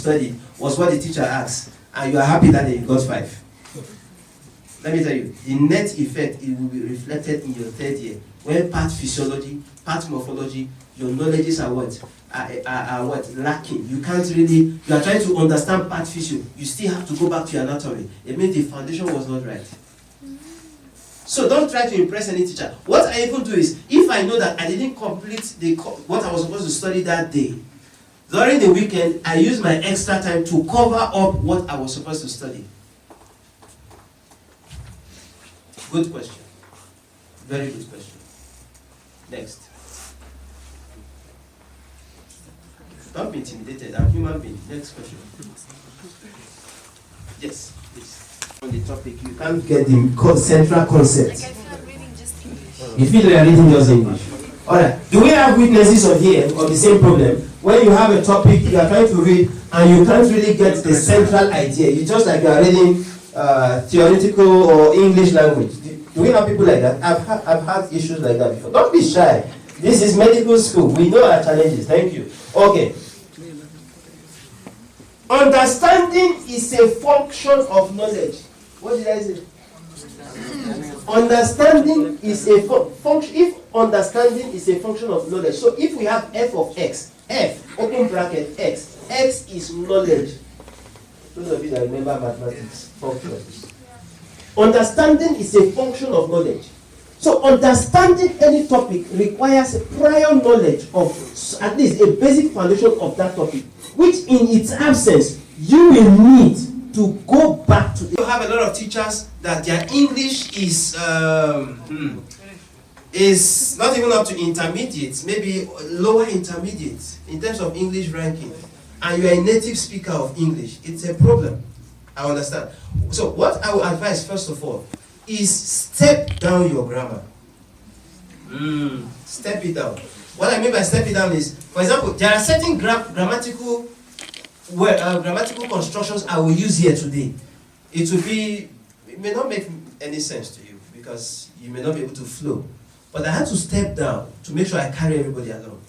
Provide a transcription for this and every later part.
studied was what the teacher asked, and you are happy that you got 5. Let me tell you, the net effect, it will be reflected in your 3rd year, where part physiology, part morphology, your knowledges are what? Are what? Lacking. You can't really, you are trying to understand part physio, you still have to go back to your anatomy. It means the foundation was not right. So don't try to impress any teacher. What I even do is, if I know that I didn't complete what I was supposed to study that day, during the weekend, I use my extra time to cover up what I was supposed to study. Good question. Very good question. Next. Don't be intimidated. I'm a human being. Next question. Yes, please. On the topic, you can't get the central concept. Like I feel I'm reading just English. You feel like reading just English. Alright. Do we have witnesses of here of the same problem? When you have a topic you are trying to read and you can't really get the central idea. You just like you are reading theoretical or English language. Do we have people like that? I've had issues like that before. Don't be shy. This is medical school. We know our challenges. Thank you. Okay. Understanding is a function of knowledge. What did I say? Understanding is a function. If understanding is a function of knowledge, so if we have f of x, f open bracket x is knowledge. Those of you that remember mathematics, functions. Understanding is a function of knowledge. So understanding any topic requires prior knowledge of at least a basic foundation of that topic, which in its absence you will need to go back to. You have a lot of teachers that their English is not even up to intermediate, maybe lower intermediate in terms of English ranking, and you are a native speaker of English. It's a problem. I understand. So what I would advise first of all is step down your grammar. Step it down. What I mean by step it down is, for example, there are certain grammatical constructions I will use here today. It may not make any sense to you because you may not be able to flow. But I had to step down to make sure I carry everybody along.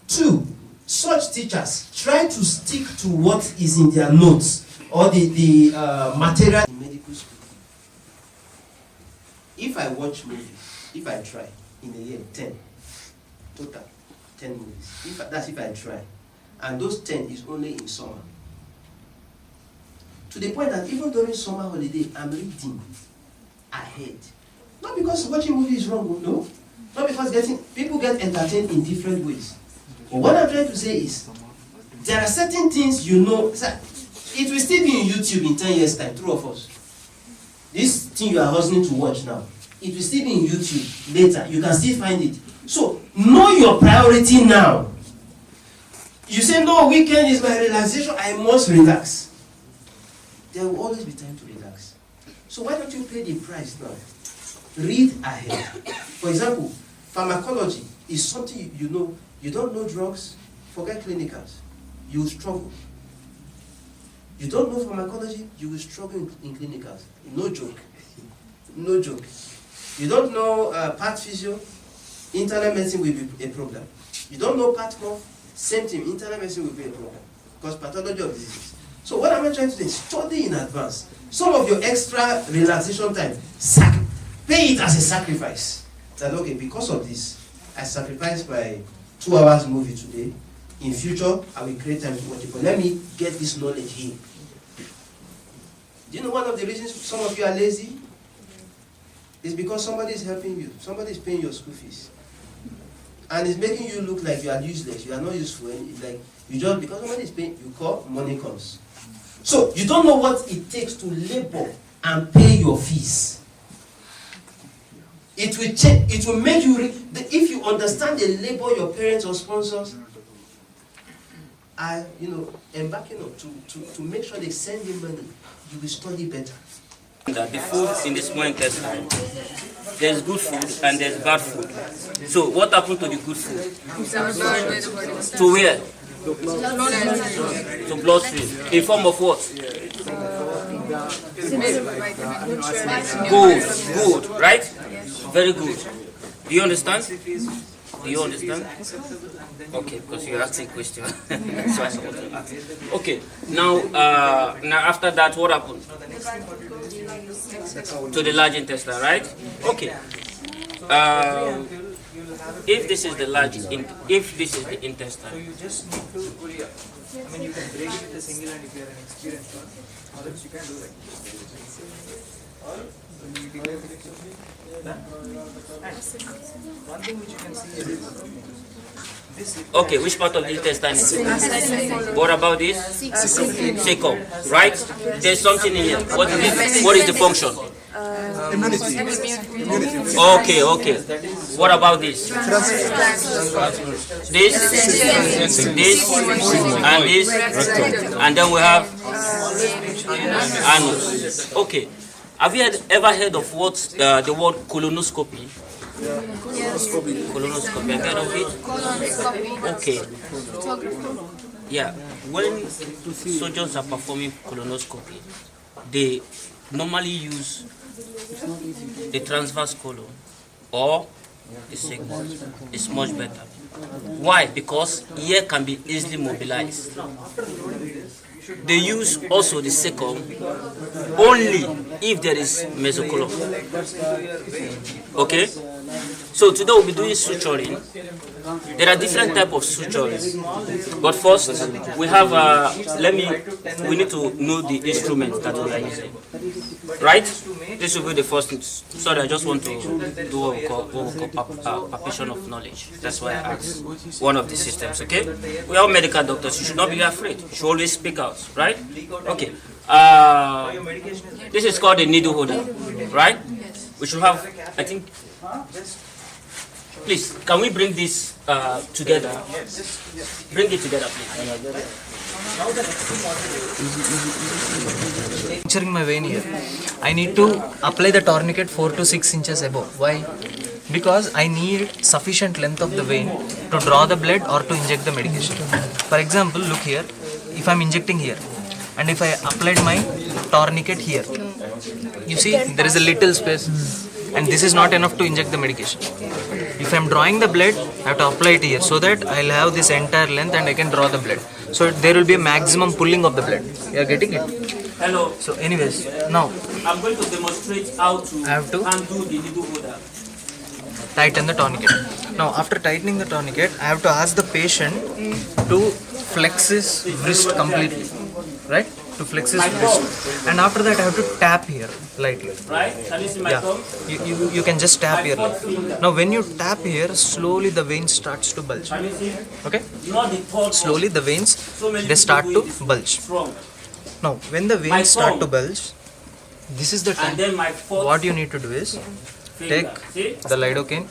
2, such teachers try to stick to what is in their notes or the material in medical school. If I watch movies, if I try in a year, 10, total, 10 movies. That's if I try. And those 10 is only in summer. To the point that even during summer holiday, I'm reading ahead. Not because watching movies is wrong, no. Not because people get entertained in different ways. But what I'm trying to say is, there are certain things you know, it will still be in YouTube in 10 years' time, true of us. This thing you are hustling to watch now, it will still be in YouTube later. You can still find it. So, know your priority now. You say, no, weekend is my relaxation, I must relax. There will always be time to relax. So why don't you pay the price now? Read ahead. For example, pharmacology is something you know. You don't know drugs, forget clinicals. You will struggle. You don't know pharmacology, you will struggle in clinicals. No joke. No joke. You don't know part physio, internal medicine will be a problem. You don't know part morph, same thing, internal medicine will be a problem. Because pathology of disease. So what am I trying to say? Study in advance. Some of your extra relaxation time, pay it as a sacrifice. That okay, because of this, I sacrificed my 2 hours movie today. In future, I will create time to watch it. But let me get this knowledge here. Do you know one of the reasons some of you are lazy? It's because somebody is helping you. Somebody is paying your school fees. And it's making you look like you are useless. You are not useful. Like you just, because somebody is paying, you call, money comes. So you don't know what it takes to labor and pay your fees. It will change. It will make you. If you understand the labor your parents or sponsors are, embarking on to make sure they send you money, you will study better. That the food in the small intestine, there's good food and there's bad food. So what happened to the good food? To where? To bloodstream. In form of what? Good, right? Very good. Do you understand? Do you understand? Okay, because you're asking question. So I want to ask. Okay, now after that, what happened? To the large intestine, right? Okay. If this is the if this is the So intestine, you just need to, I mean, you can break it with a single hand if you are an experienced one, or else you can do like this. And one thing which you can see is this. okay, which part of the intestine is it? What about this? Cecum, right? There's something in here. What is it? What is the function? Okay, okay. What about this? This, and this, and then we have anus. Okay. Have you ever heard of what the word colonoscopy? Colonoscopy. Have you heard of it? Okay. Yeah. When surgeons are performing colonoscopy, they normally use the transverse colon or the segment. It's much better. Why? Because ear can be easily mobilized. They use also the cecum only if there is mesocolon. Okay? So today we'll be doing suturing. There are different types of suturing. But first, we have, we need to know the instrument that we are using. Right? This will be the first. Sorry, I just want to do what we call palpation of knowledge. That's why I asked one of the systems, okay? We are medical doctors. You should not be afraid. You should always speak out, right? Okay. This is called a needle holder, right? We should have, I think, please, can we bring this together? Bring it together, please. Puncturing my vein here, I need to apply the tourniquet 4 to 6 inches above. Why? Because I need sufficient length of the vein to draw the blood or to inject the medication. For example, look here, if I am injecting here and if I applied my tourniquet here, you see there is a little space and this is not enough to inject the medication. If I am drawing the blood, I have to apply it here so that I will have this entire length and I can draw the blood. So there will be a maximum pulling of the blood. You are getting it? Hello. So anyways, now I'm going to demonstrate how to undo the needle holder. Tighten the tourniquet. Now after tightening the tourniquet, I have to ask the patient to flex his wrist completely. Right? To flex his wrist. And after that I have to tap here lightly. Right? Can you see my thumb? You can just tap here. Now when you tap here, slowly the vein starts to bulge. Can you see? Okay? Not the third Slowly the veins, they start to bulge. strong. Now when the veins start to bulge, this is the And time. then my fourth What you need to do is take See? the lidocaine,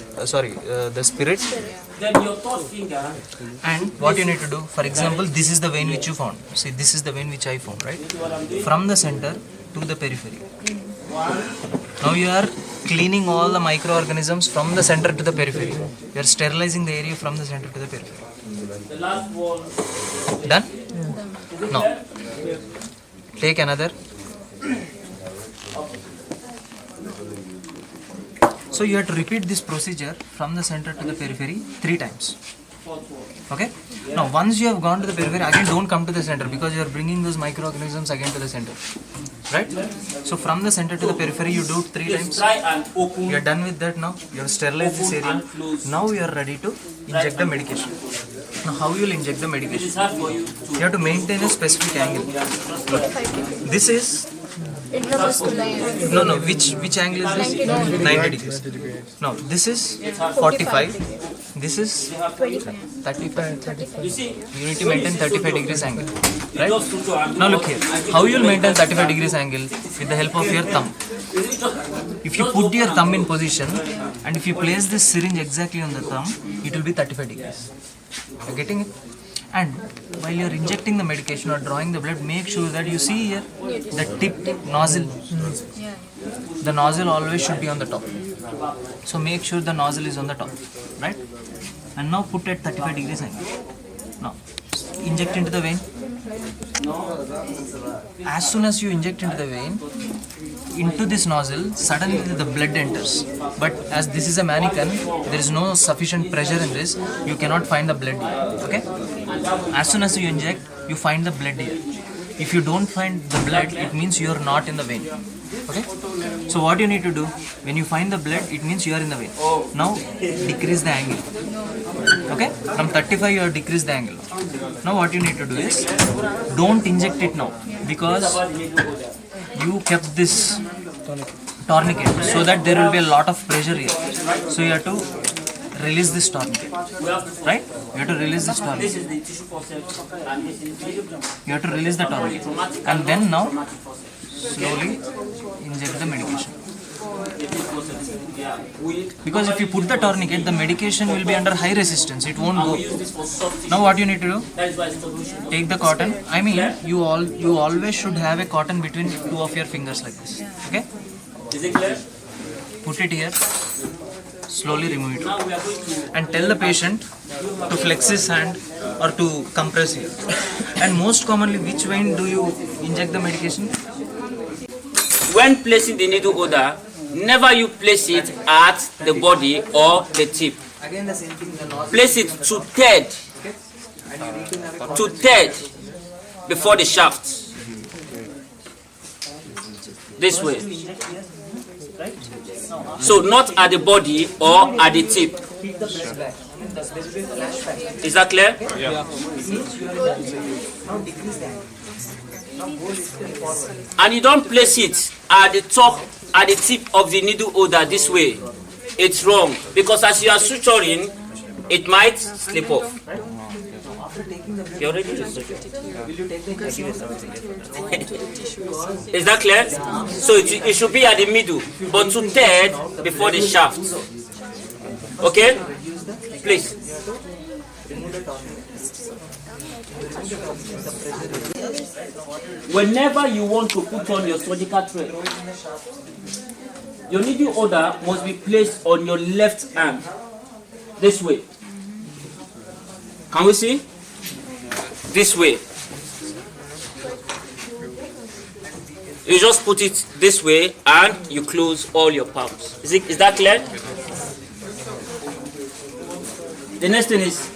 the spirit, Then your third finger. and what you need to do, for example, this is the vein which you found. See, this is the vein which I found, right? From the center to the periphery. Now you are cleaning all the microorganisms from the center to the periphery. You are sterilizing the area from the center to the periphery. The last one. Done? Now, take another. So you have to repeat this procedure from the center to the periphery 3 times. Okay? Now once you have gone to the periphery, again don't come to the center because you are bringing those microorganisms again to the center. Right? So from the center to the periphery you do it 3 times. Try and open. You are done with that now. You have sterilized this area. Now you are ready to inject the medication. Now how you will inject the medication? It's hard for you to. You have to maintain a specific angle. This is no. Which angle is this? 90 degrees. Now this is 45. This is 35. You see, You need to maintain 35 degrees angle. Right? just to undo. Now look here. How you will maintain 35 degrees angle? With the help of your thumb. If you put your thumb in position and if you place this syringe exactly on the thumb, it will be 35 degrees. You're getting it? And while you're injecting the medication or drawing the blood, make sure that you see here the tip nozzle. The nozzle always should be on the top. So make sure the nozzle is on the top, right? And now put at 35 degrees angle. Now inject into the vein. As soon as you inject into the vein, into this nozzle, suddenly the blood enters. But as this is a mannequin, there is no sufficient pressure in this, you cannot find the blood here. Okay? As soon as you inject, you find the blood here. If you don't find the blood, it means you are not in the vein. Okay? So what you need to do, when you find the blood, it means you are in the vein. Now decrease the angle. Okay? From 35 you have decreased the angle. Now what you need to do is, don't inject it now, because you kept this tourniquet so that there will be a lot of pressure here. So you have to release this tourniquet. Right? You have to release this tourniquet. You have to release the tourniquet. And then now slowly inject the medication. Because if you put the tourniquet, the medication will be under high resistance. It won't go. Now what you need to do? Take the cotton. I mean, you always should have a cotton between two of your fingers like this. Okay? Is it clear? Put it here. Slowly remove it. And tell the patient to flex his hand or to compress here. And most commonly, which vein do you inject the medication? When placing the needle holder, never you place it at the body or the tip. Again the same thing. Place it to third before the shaft. This way. So not at the body or at the tip. Is that clear? Yeah. And you don't place it at the top, at the tip of the needle holder this way. It's wrong, because as you are suturing, it might slip off. You already Is that clear? So it should be at the middle, but to third before the shaft. Okay? Please. Whenever you want to put on your surgical thread, your needle holder must be placed on your left hand. This way. Can we see? This way. You just put it this way and you close all your palms. Is that clear? The next thing is,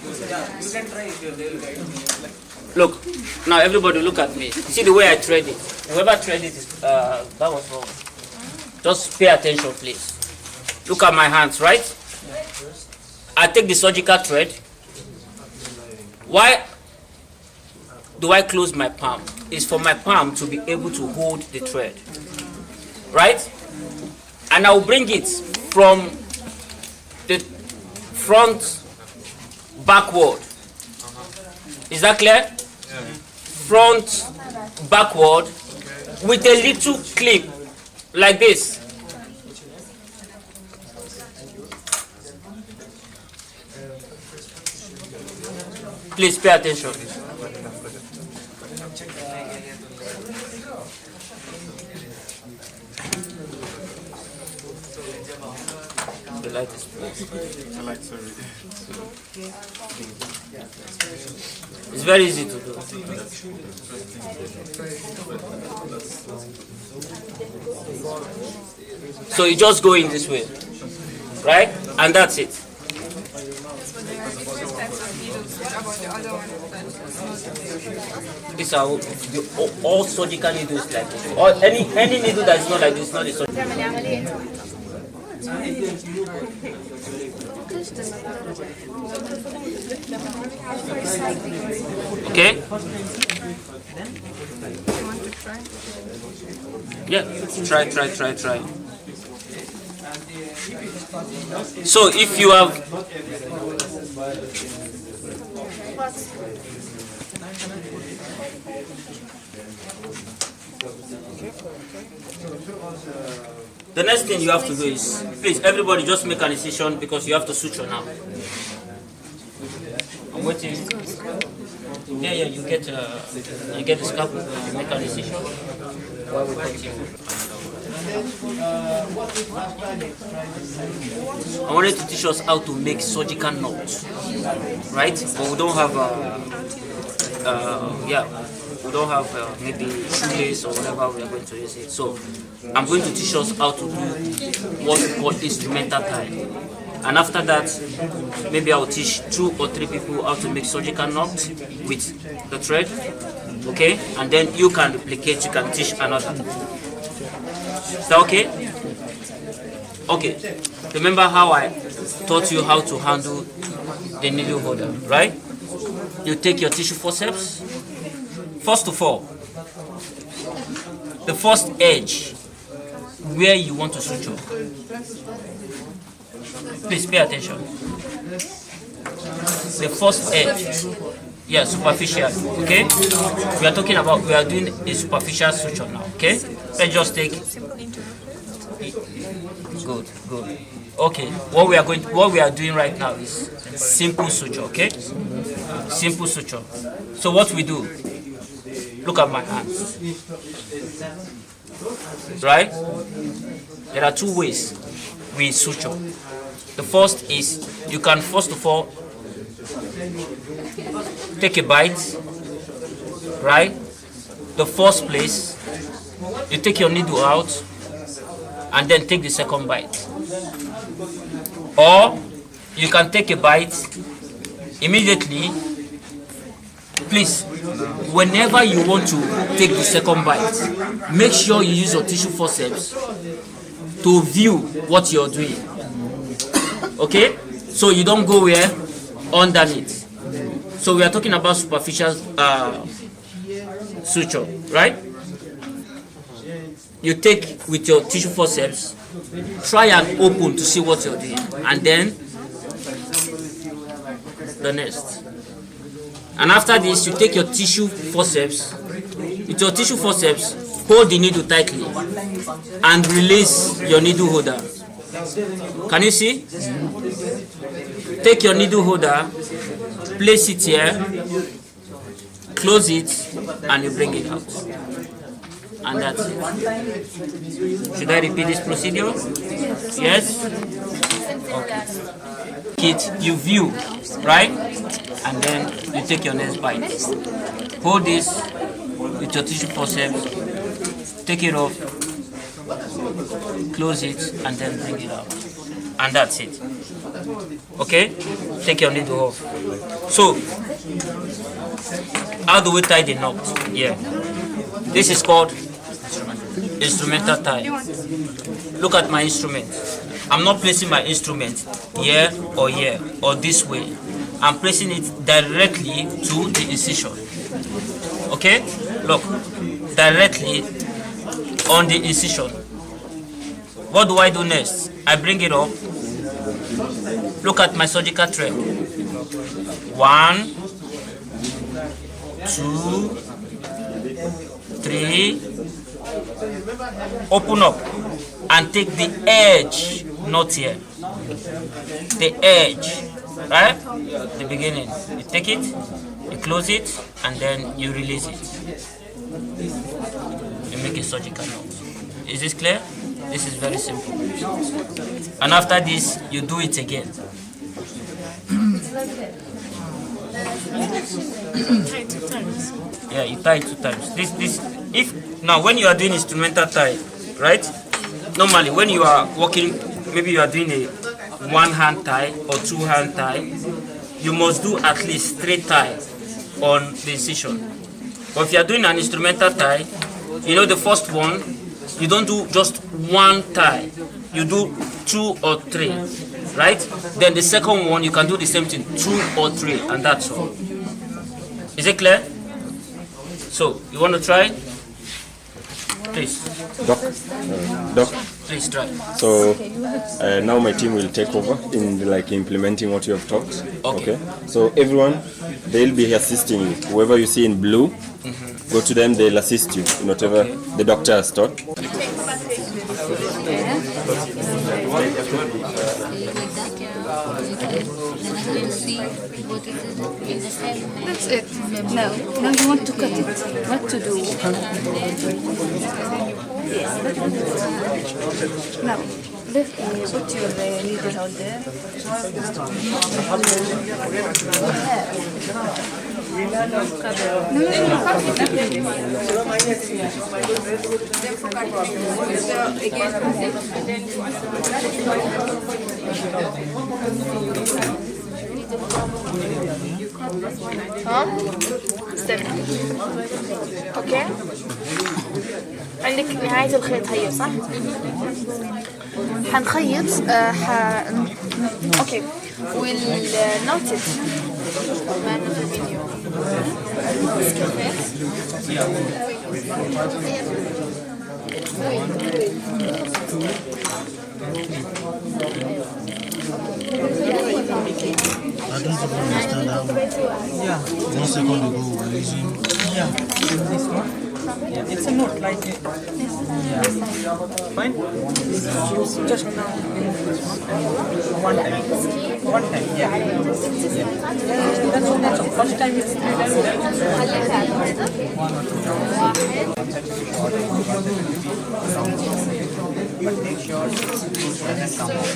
look, now everybody look at me. See the way I thread it. Whoever thread it, that was wrong. Just pay attention, please. Look at my hands, right? I take the surgical thread. Why do I close my palm? It's for my palm to be able to hold the thread, right? And I will bring it from the front backward. Is that clear? Front backward with a little clip like this. Please pay attention. The light is It's very easy to do. So you just go in this way, right? And that's it. These are all surgical needles like this. Or any needle that is not like this, not a surgical. Okay? Yeah, try. So if you have the next thing you have to do is, please everybody just make an incision because you have to suture now. I'm waiting. Yeah, you get the scalpel, you make an incision while we continue. I wanted to teach us how to make surgical knots, right? But we don't have yeah, we don't have maybe shoelace or whatever we are going to use it. So I'm going to teach us how to do what we call instrumental tie. And after that, maybe I'll teach 2 or 3 people how to make surgical knots with the thread. Okay? And then you can replicate, you can teach another. Is that okay? Okay. Remember how I taught you how to handle the needle holder, right? You take your tissue forceps. First of all, the first edge where you want to suture. Please pay attention. The first edge, yeah, superficial. Okay, we are doing a superficial suture now. Okay, let's just take. Good. Okay, what we are doing right now is simple suture. Okay, simple suture. So what we do? Look at my hands. Right? There are 2 ways we suture. The first is you can first of all take a bite, right? The first place, you take your needle out and then take the second bite. Or you can take a bite immediately. Please, whenever you want to take the second bite, make sure you use your tissue forceps to view what you're doing. Okay? So you don't go where? Underneath. So we are talking about superficial suture, right? You take with your tissue forceps, try and open to see what you're doing, and then the next. And after this, you take your tissue forceps. With your tissue forceps, hold the needle tightly and release your needle holder. Can you see? Take your needle holder, place it here, close it, and you bring it out. And that's it. Should I repeat this procedure? Yes? Okay. Kit, you view, right? And then you take your next bite. Hold this with your tissue forceps, take it off, close it, and then bring it out. And that's it. Okay? Take your needle off. So, how do we tie the knot? Yeah. This is called instrumental tie. Look at my instrument. I'm not placing my instrument here or this way. I'm placing it directly to the incision. Okay? Look, directly on the incision. What do I do next? I bring it up. Look at my surgical thread. 1, 2, 3. Open up and take the edge, not here. The edge, right? The beginning. You take it, you close it, and then you release it. You make a surgical knot. Is this clear? This is very simple. And after this, you do it again. Yeah, you tie it 2 times. Now when you are doing instrumental tie, right? Normally when you are working, maybe you are doing a 1-hand tie or 2-hand tie, you must do at least 3 ties on the incision. But if you are doing an instrumental tie, you know the first one, you don't do just 1 tie, you do 2 or 3, right? Then the second one, you can do the same thing, 2 or 3, and that's all. Is it clear? So, you want to try? Please. Doc. Please try. So now my team will take over in implementing what you have taught. Okay. So everyone, they'll be assisting you. Whoever you see in blue, go to them. They'll assist you in whatever the doctor has taught. That's it. Now you want to cut it. What to do? Now, put your needle out there. استنى. اوكي عندك نهاية الخيط هي صح؟ حنخيط اوكي والنوتد معنا في الفيديو. Yeah. 1 second ago, we're using. Yeah. This one. Yeah. It's a note like it. Yeah. Fine. Just now. One time. One time. Yeah. That's all. First time it's 3 times. One or 2 times. But make sure it doesn't come out.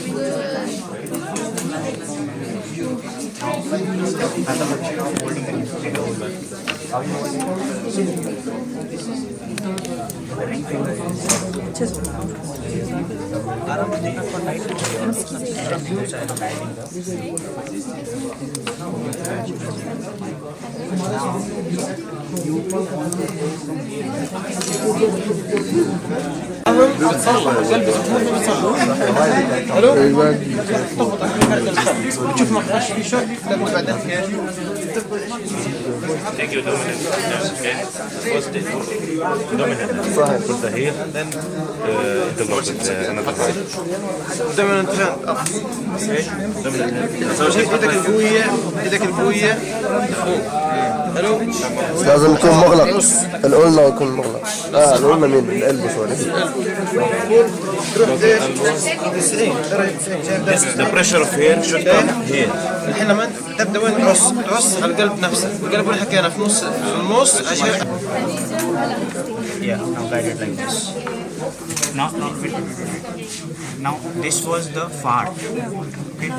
Take your dominant okay? First day. Dominant. Put the heel and then interlock with another hand. Dominant hand up. Okay? Dominant hand. ايدك القوية فوق. حلو؟ لازم يكون مغلق القلنا يكون مغلق القلنا مين القلب سوري تروح 90 درجة 90 This is the pressure of here should come here. الحين لما انت تبدا وين تعص على القلب نفسه، القلب اللي حكينا في النص عشان Yeah, now guide it like this. Now this was the far. Okay.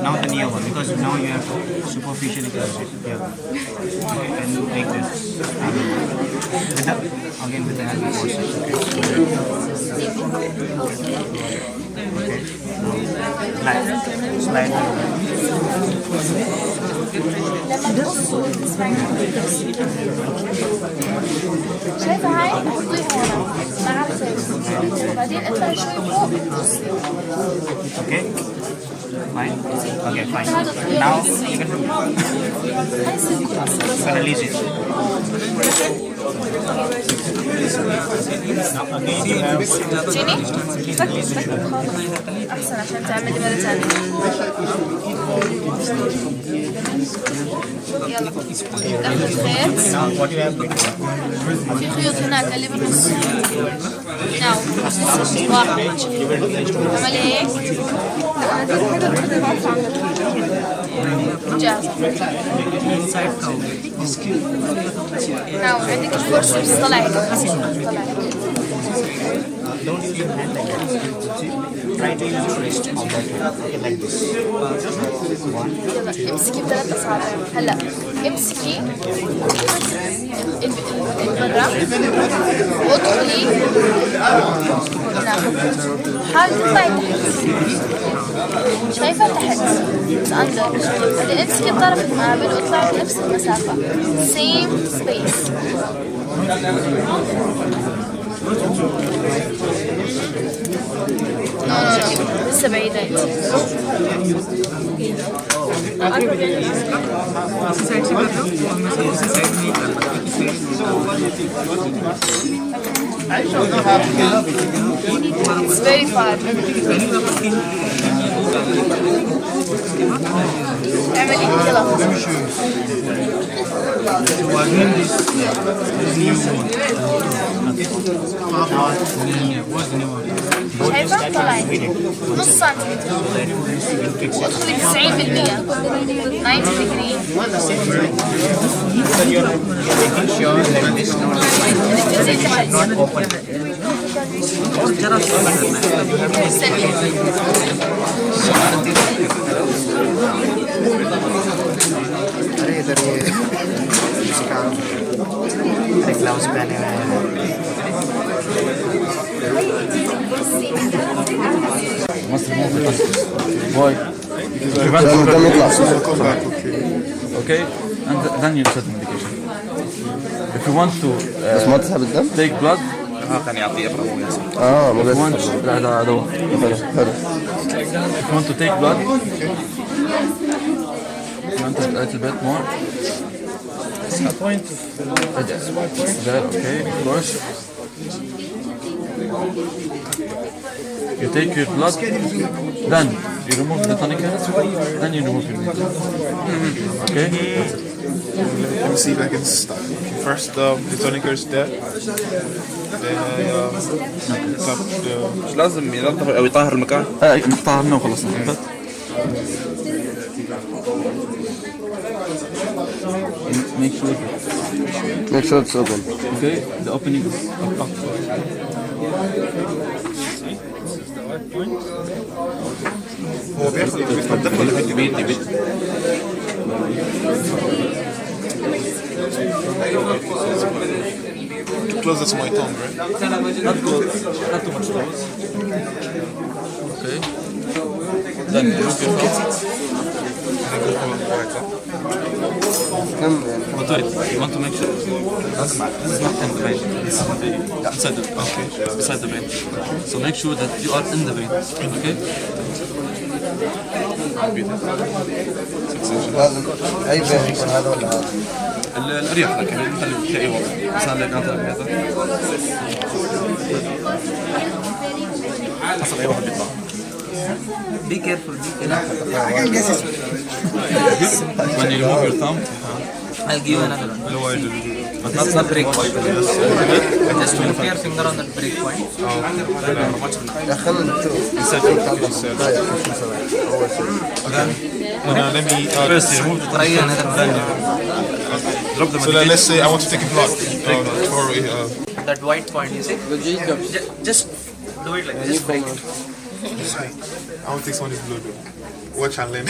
Now the near one because now you have to superficially close it. Yeah. Okay, and like this. Again with the hand force. Okay. Slide. شايفة هاي حطيها هنا مع الفيس وبعدين اطلع شوي فوق. Okay. Fine. Okay, fine. Now you can release it. Now again you have تشيني فك أحسن عشان تعملي مرة ثانية. يلا دخل الخيط. now what you have to do. في خيوط هناك اللي بالنص. ناو واحد عمل هيك. جاهز. ناو عندك الفرشة بس طلع هيك طلع هيك. Don't use your hand like that. Try to use your wrist like this. يلا امسكي بثلاث أصابع. هلا امسكي البرة وادخلي هنا. حاولي تطلعي تحت. شايفة تحت أندر. بعدين امسكي الطرف المقابل واطلعي بنفس المسافة. Same space. No, لسه بعيدة انت. It's very far. اعملي يلا. شايفة؟ طلعي نص سنتيمتر وادخلي 90% 90 degree. دريه remove the tonicus. Why? عشان الدم يطلع. Okay, and then you start the medication. If you want to بس ما تسحب الدم؟ take blood, كان يعطيه ابره مو if you want, بس. لا دواء. حلو. If you want to take blood, you want a little bit more. There, okay, of course. You take your blood, then you remove the tonicus, then you remove your needle. Okay? Let me see if I can start. First, the tonicus is there. Then I top the. مش لازم ينظف او يطهر المكان. طهرنا وخلصنا. Make sure. Make sure it's open. Okay, the opening is up. هو بياخد ولا بيدي Too close to my tongue, right? Not close, not too much close. Okay. Then remove your thumb. كم يعني؟ But wait, you want to make sure this is not in the vein. This is inside the beside the vein. So make sure that you are in the vein. Okay? لازم أي بين يكون هذا ولا هذا؟ الأريح لك يعني نخلي في أي وضع. مثلا لك هذا حسب أي واحد بيطلع. Be careful, be careful. When you remove your thumb, I'll give you another one. lower the But not the break point. Just put your finger on the break point. دخلنا الدكتور. Let me. first you remove the Try another one. drop the So let's say I want to take a blood for That white point, you see? Just do it like this. Just break it. I want to take someone's blood. Watch and learn.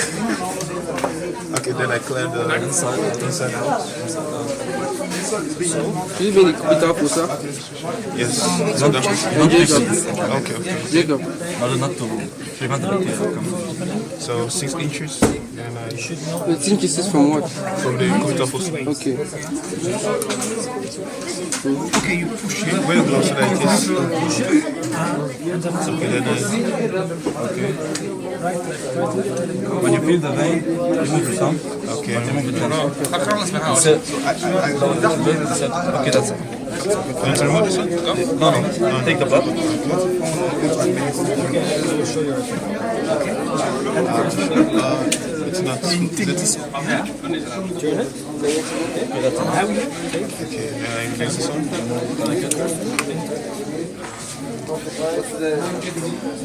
Okay, then I clear the inside out. في بينك بتعرفوا صح؟ Yes. don't take it. Okay. Jacob. In order not to prevent the bacteria from So 6 inches, and I should The think this is from what? from the cubital fossa. Okay. Okay, you push it. Wear your gloves so that it is push it. Okay, then okay. when you feel the vein, remove your thumb. Okay. Remove it then. So Okay, that's it. can I remove this one? No. Take the blood. It's not. Okay, then I release this one.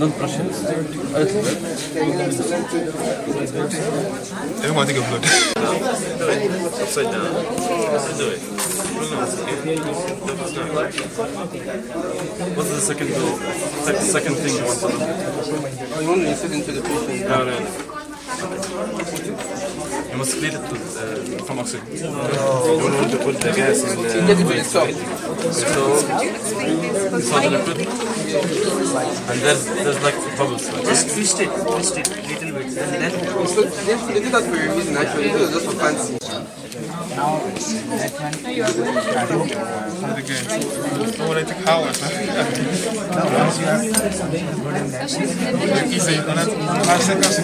Don't brush it. A little bit. Everyone take a blood. Upside down. Do it. What's the second goal? The second thing you want to do? You want to sit into the patient? No. You must clean it from oxygen. You don't want to put the gas in the... Get it by itself. So the liquid, and there's like bubbles. Just twist it little bit. And then They did that for a reason actually. This is just for fancy. Oh, they take hours. Easy. 5 seconds.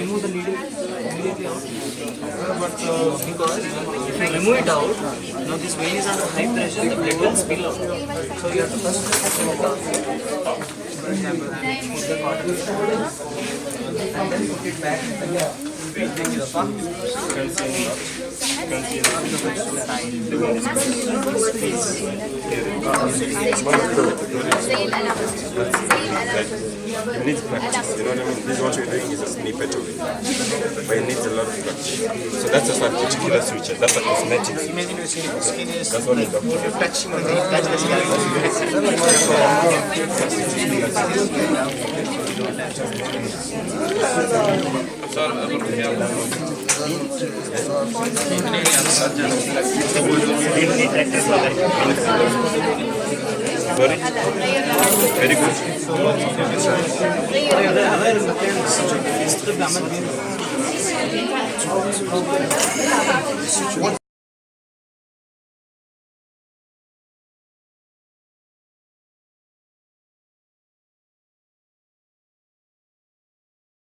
remove the needle immediately out. But because if you remove it out, now this vein is under high pressure, the blood will spill out. So you have to first pull it out. For example, put the cotton and then put it back in the It needs practice, you know what I mean? This is what we're doing is a snippet of it. But it needs a lot of practice. So that's just a particular switcher. That's a cosmetic switcher. That's what the doctor touching on the touch the skin. Sorry? Very good.